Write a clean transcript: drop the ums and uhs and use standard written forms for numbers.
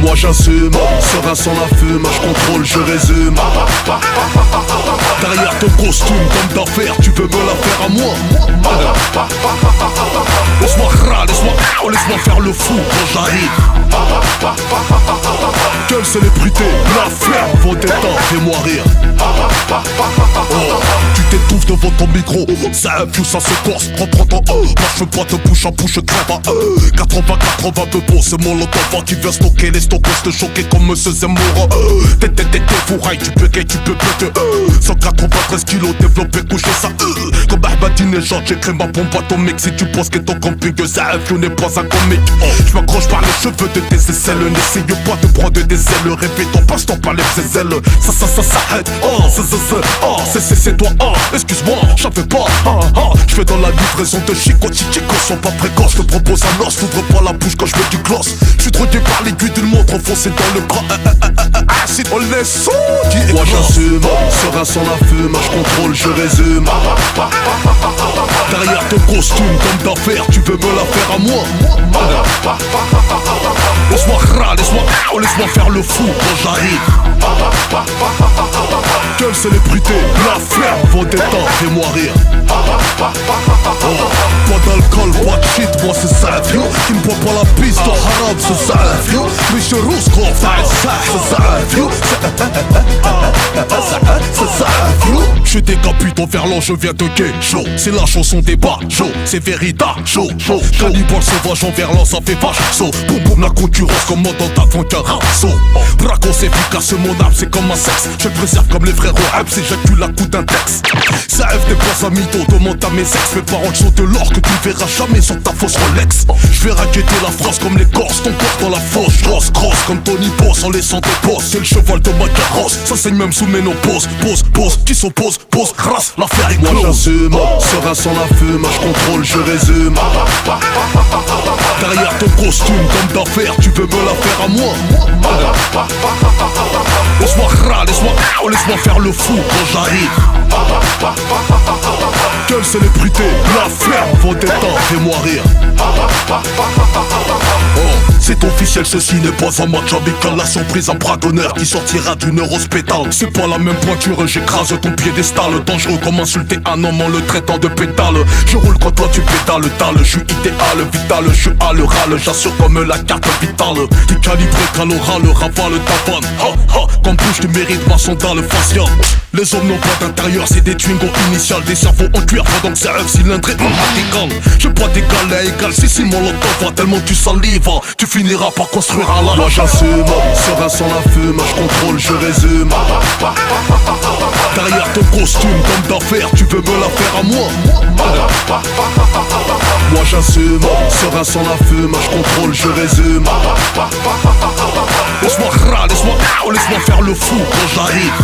Moi j'assume, serein sans la fume, je contrôle, je résume. Derrière ton costume d'homme d'affaires, tu veux me la faire à moi. Laisse-moi laisse-moi faire le fou quand j'arrive. Quelle célébrité, la ferme, vos détentes, fais-moi rire. Oh, tu t'étouffes devant ton micro, ça infuse, ça se corse, reprends ton moi je veux pas te bouche à bouche, crève à 80 peu beau, c'est mon lot d'enfant qui vient stocker les stockers, te choquer comme Monsieur Zemmour. T'es fourraille, tu peux gay, tu peux péter 193 kilos développé, couché ça comme Ahmadinejad, j'écris ma bombe atomique. Si tu penses que ton camping ça influe n'est pas un comique. Je m'accroche par les cheveux de tes aisselles, n'essaye pas de prendre des ailes, répète ton passe-temps par les ailes. Ça aide, c'est toi, excuse-moi, j'avais pas, je fais dans la livraison de Chico, Chico sont pas précoces. Je te propose un os, t'ouvres pas la bouche quand je veux du gloss. Je suis drogué par l'aiguille d'une montre enfoncée dans le bras. Acide, on les sons qui écrasent. Moi j'assume, serein sans la fume, je contrôle, je résume. Derrière ton costume d'homme d'affaires, tu veux me la faire à moi. Laisse-moi faire le fou quand j'arrive. Quelle célébrité, la ferme, vos détentes, fais-moi rire. Pas d'alcool, pas de shit, moi c'est ça, vieux. Qui me boit pas la piste, haram, c'est ça, vieux. Mais je rousse qu'on fait ça, c'est ça, vieux. C'est ça, vieux. Je décapite ton verlan, je viens de gay, chaud. C'est la chanson des chaud, c'est véritable, chaud. Cannibale sauvage en verlan, ça fait vache, saut. Boum boum, la concurrence commande dans ta saut. Bracos efficace, mon âme, c'est comme un sexe. Je le préserve comme les frères au si j'accule la coup d'un texte. Ça F des points à mytho, demande à mes ex. Mes paroles sont de l'or que tu verras jamais sur ta fausse Rolex. Je vais raqueter la France comme les Corses, ton corps dans la fosse. Grosse comme Tony Boss en laissant des bosses. C'est le cheval de ma carrosse, ça saigne même sous ménopause. Pose, qui s'oppose, pose, race, l'affaire est close. Moi j'assume, serein sans la fume, je contrôle, je résume. Derrière ton costume d'homme d'affaires, tu veux me la faire à moi. Laisse-moi faire le fou quand j'arrive. Quelle célébrité, la ferme, vos détentes, fais-moi rire. C'est officiel, ceci n'est pas un match amical. La surprise, un bras d'honneur qui sortira d'une rose pétale. C'est pas la même pointure, j'écrase ton piédestal. Dangereux comme insulter un homme en le traitant de pétale. Je roule quand toi tu pétales, je suis idéal, vital, je suis à l'oral, j'assure comme la carte vitale. T'es calibré qu'à l'oral, ravale ta vanne. Comme bouche tu mérites ma sandale faciale. Les hommes n'ont pas d'intérieur, c'est des Twingo initiales. Des cerveaux en cuir pendant que c'est un cylindré en radical. Je pas d'égal à égal, si mon lot va tellement tu salives. Tu finiras par construire un la. Moi j'assume, serein sans la fume, je contrôle, je résume. Derrière ton costume d'homme d'affaires, tu veux me la faire à moi. Moi j'assume, serein sans la fume, je contrôle, je résume. Laisse-moi faire le fou quand j'arrive.